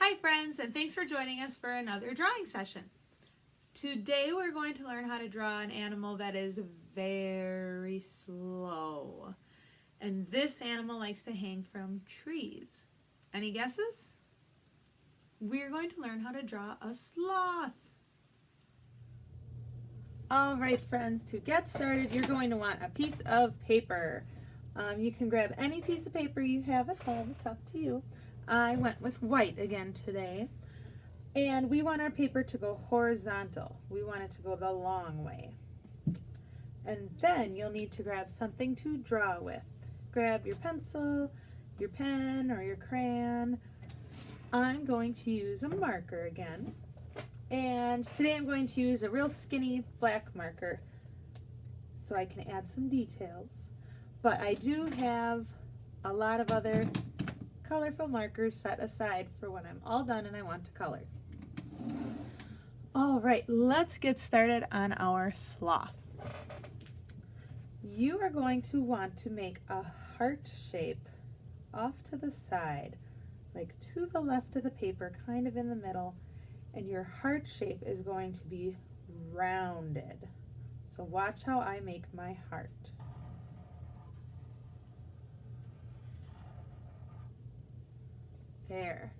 Hi friends, and thanks for joining us for another drawing session. Today we're going to learn how to draw an animal that is very slow. And this animal likes to hang from trees. Any guesses? We're going to learn how to draw a sloth. Alright friends, to get started you're going to want a piece of paper. You can grab any piece of paper you have at home, it's up to you. I went with white again today. And we want our paper to go horizontal. We want it to go the long way. And then you'll need to grab something to draw with. Grab your pencil, your pen, or your crayon. I'm going to use a marker again. And today I'm going to use a real skinny black marker so I can add some details. But I do have a lot of other colorful markers set aside for when I'm all done and I want to color. All right, let's get started on our sloth. You are going to want to make a heart shape off to the side, like to the left of the paper, kind of in the middle, and your heart shape is going to be rounded. So watch how I make my heart. There.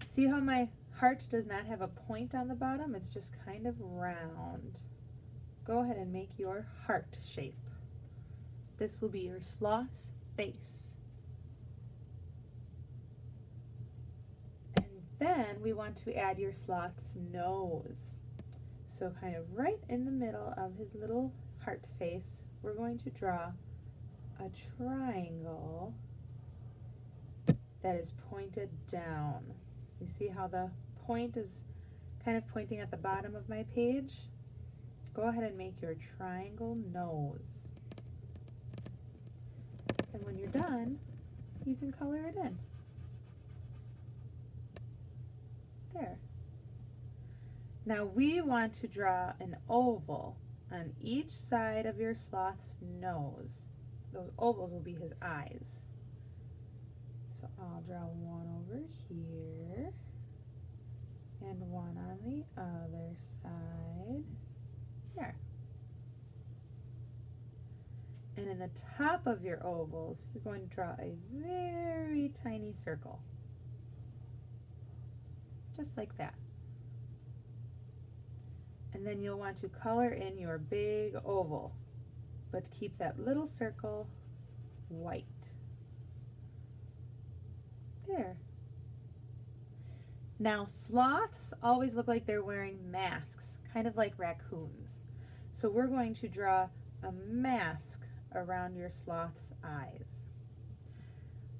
See how my heart does not have a point on the bottom? It's just kind of round. Go ahead and make your heart shape. This will be your sloth's face. And then we want to add your sloth's nose. So kind of right in the middle of his little heart face, we're going to draw a triangle that is pointed down. You see how the point is kind of pointing at the bottom of my page? Go ahead and make your triangle nose. And when you're done, you can color it in. There. Now we want to draw an oval on each side of your sloth's nose. Those ovals will be his eyes. So I'll draw one over here and one on the other side. There. And in the top of your ovals, you're going to draw a very tiny circle. Just like that. And then you'll want to color in your big oval, but keep that little circle white. There. Now sloths always look like they're wearing masks, kind of like raccoons. So we're going to draw a mask around your sloth's eyes.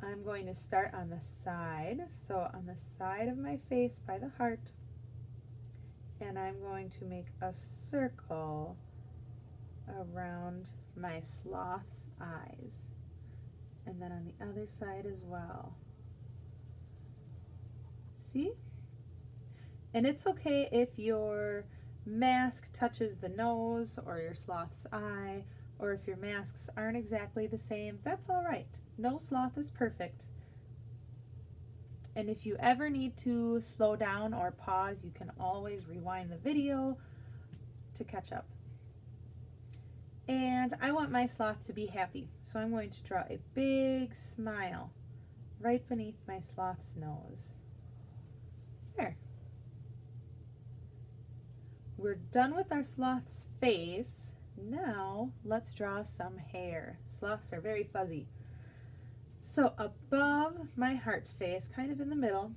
I'm going to start on the side, so on the side of my face by the heart, and I'm going to make a circle around my sloth's eyes, and then on the other side as well. See? And it's okay if your mask touches the nose or your sloth's eye, or if your masks aren't exactly the same, that's all right. No sloth is perfect. And if you ever need to slow down or pause, you can always rewind the video to catch up. And I want my sloth to be happy, so I'm going to draw a big smile right beneath my sloth's nose. There. We're done with our sloth's face. Now let's draw some hair. Sloths are very fuzzy. So above my heart face, kind of in the middle,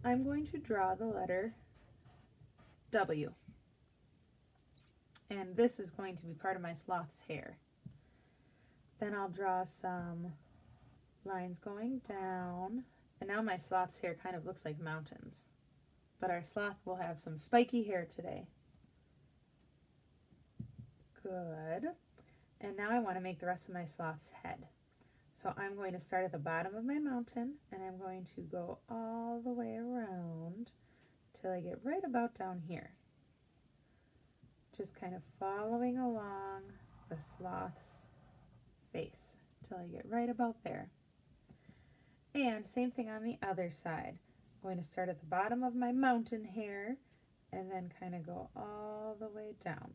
I'm going to draw the letter W. And this is going to be part of my sloth's hair. Then I'll draw some lines going down. And now my sloth's hair kind of looks like mountains. But our sloth will have some spiky hair today. Good. And now I want to make the rest of my sloth's head. So I'm going to start at the bottom of my mountain and I'm going to go all the way around till I get right about down here. Just kind of following along the sloth's face till I get right about there. And same thing on the other side. I'm going to start at the bottom of my mountain hair and then kind of go all the way down.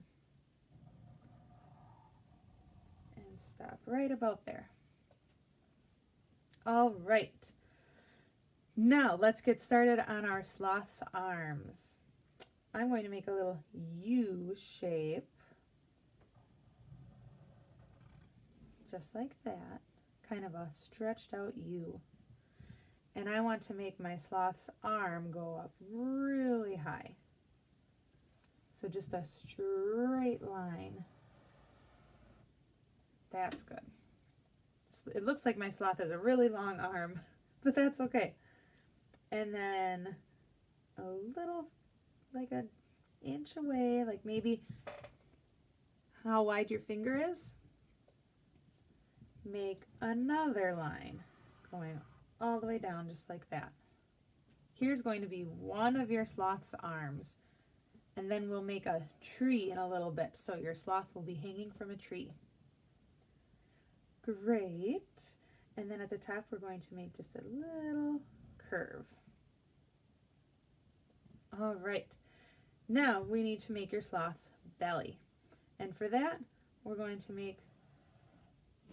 And stop right about there. All right. Now let's get started on our sloth's arms. I'm going to make a little U shape, just like that, kind of a stretched out U. And I want to make my sloth's arm go up really high. So just a straight line. That's good. It looks like my sloth has a really long arm, but that's okay. And then a little, like an inch away, like maybe how wide your finger is, make another line going all the way down just like that. Here's going to be one of your sloth's arms, and then we'll make a tree in a little bit, so your sloth will be hanging from a tree. Great. And then at the top we're going to make just a little curve. All right. Now we need to make your sloth's belly. And for that, we're going to make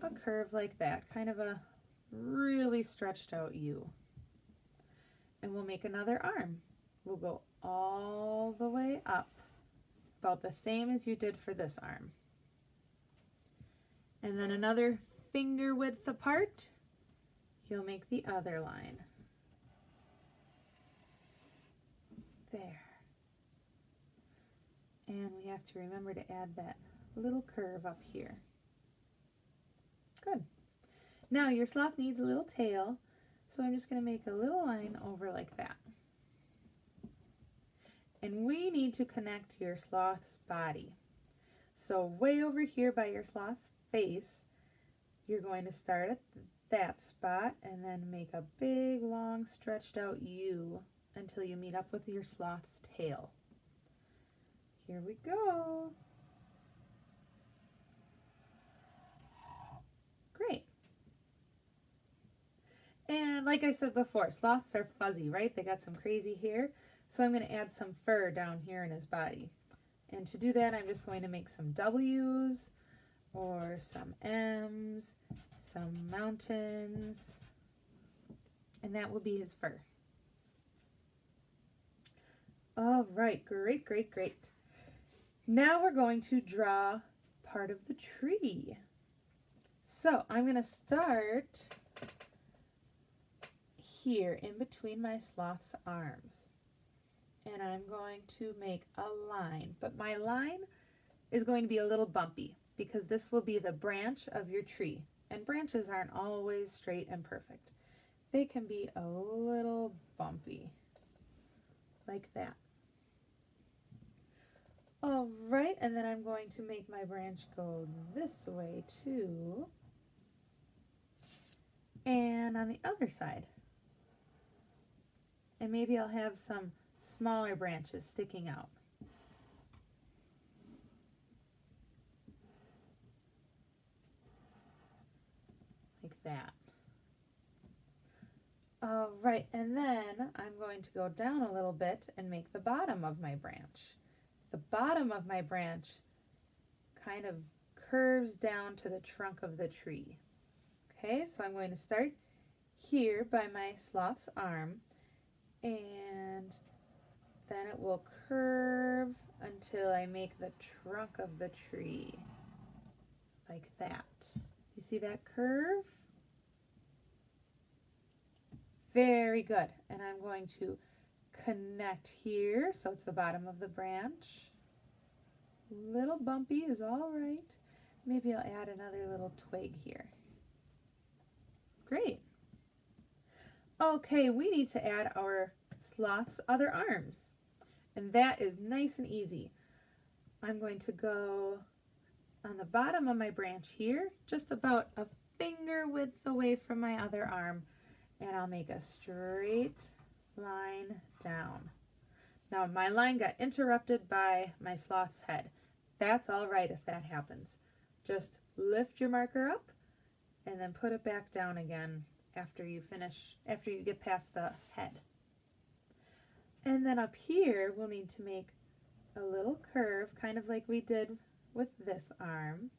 a curve like that, kind of a really stretched out U. And we'll make another arm. We'll go all the way up, about the same as you did for this arm. And then another finger width apart, you'll make the other line. There. And we have to remember to add that little curve up here. Good. Now your sloth needs a little tail, so I'm just going to make a little line over like that. And we need to connect your sloth's body. So way over here by your sloth's face, you're going to start at that spot and then make a big, long, stretched out U until you meet up with your sloth's tail. Here we go. Great. And like I said before, sloths are fuzzy, right? They got some crazy hair. So I'm going to add some fur down here in his body. And to do that, I'm just going to make some W's or some M's, some mountains, and that will be his fur. All right, great, great, great. Now we're going to draw part of the tree. So I'm going to start here in between my sloth's arms. And I'm going to make a line, but my line is going to be a little bumpy because this will be the branch of your tree. And branches aren't always straight and perfect. They can be a little bumpy, like that. All right, and then I'm going to make my branch go this way too. And on the other side. And maybe I'll have some smaller branches sticking out. Like that. All right, and then I'm going to go down a little bit and make the bottom of my branch. The bottom of my branch kind of curves down to the trunk of the tree. Okay, so I'm going to start here by my sloth's arm, and then it will curve until I make the trunk of the tree, like that. You see that curve? Very good. And I'm going to connect here, so it's the bottom of the branch. Little bumpy is all right. Maybe I'll add another little twig here. Great. Okay, we need to add our sloth's other arms. And that is nice and easy. I'm going to go on the bottom of my branch here, just about a finger width away from my other arm, and I'll make a straight line down. Now my line got interrupted by my sloth's head. That's all right if that happens. Just lift your marker up and then put it back down again after you get past the head. And then up here, we'll need to make a little curve, kind of like we did with this arm.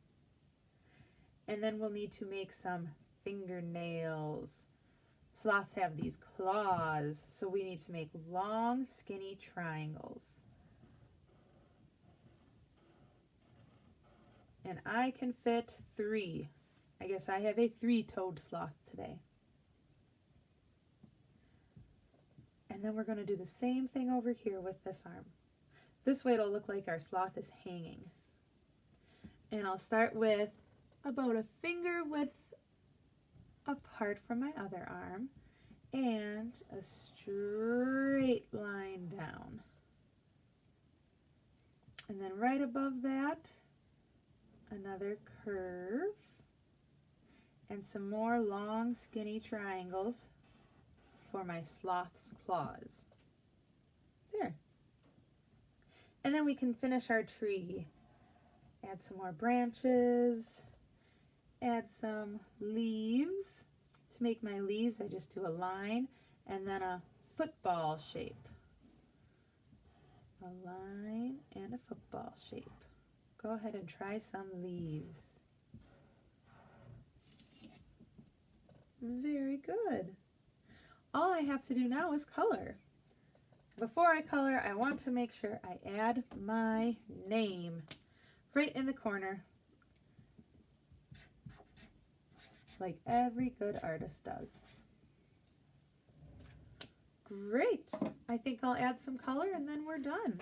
And then we'll need to make some fingernails. Sloths have these claws, so we need to make long, skinny triangles. And I can fit 3. I guess I have a 3-toed sloth today. And then we're going to do the same thing over here with this arm. This way it'll look like our sloth is hanging. And I'll start with about a finger width apart from my other arm and a straight line down. And then right above that, another curve and some more long skinny triangles for my sloth's claws. There. And then we can finish our tree. Add some more branches, add some leaves. To make my leaves, I just do a line and then a football shape. A line and a football shape. Go ahead and try some leaves. Very good. All I have to do now is color. Before I color, I want to make sure I add my name right in the corner, like every good artist does. Great. I think I'll add some color and then we're done.